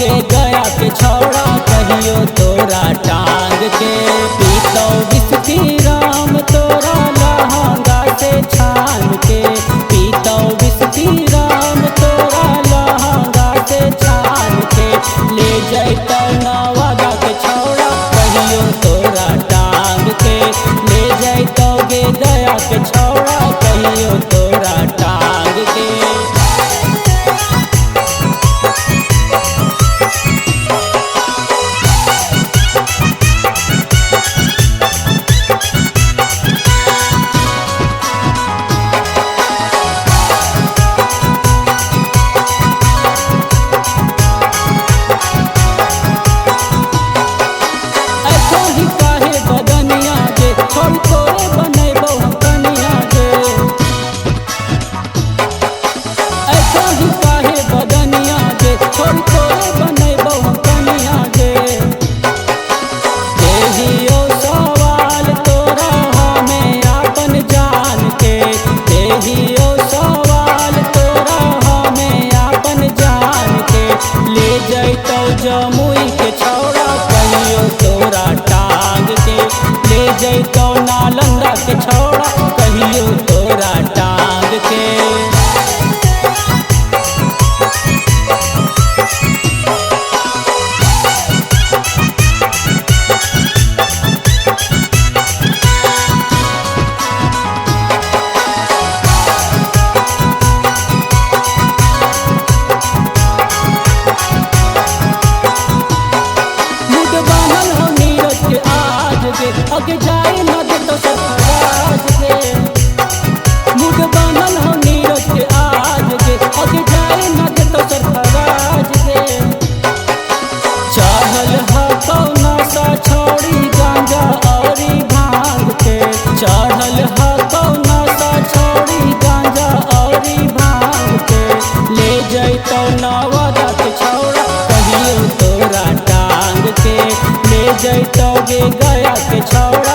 गे गया के छौड़ा कहियो तोरा टांग के। पीतो विस्की राम तोरा लहंगा से छान के। पीतो विस्की राम तोरा लहंगा से छान के। ले जैतो नवादा के छौड़ा कहियो तोरा टांग के। ले जैतो गे गया के छौड़ा कहियो तोरा टांग के। जमुई के छौड़ा कहियो तोरा टांग के। ले जैतो नालंदा के छौड़ा कहियो तोरा टांग के। अगे जाए न देतो सरफराज के। मुझ बनल हो नीरज के आज के। अगे जाए न देतो सरफराज के। चढ़ल ह कौना सा छौड़ी गांजा औरी भांग के। चढ़ल ह कौना सा छौड़ी गांजा औरी भांग के। ले जैतो नवादा के छौड़ा कहियो तोरा टांग के। ले जैतो गे गया के छौड़ा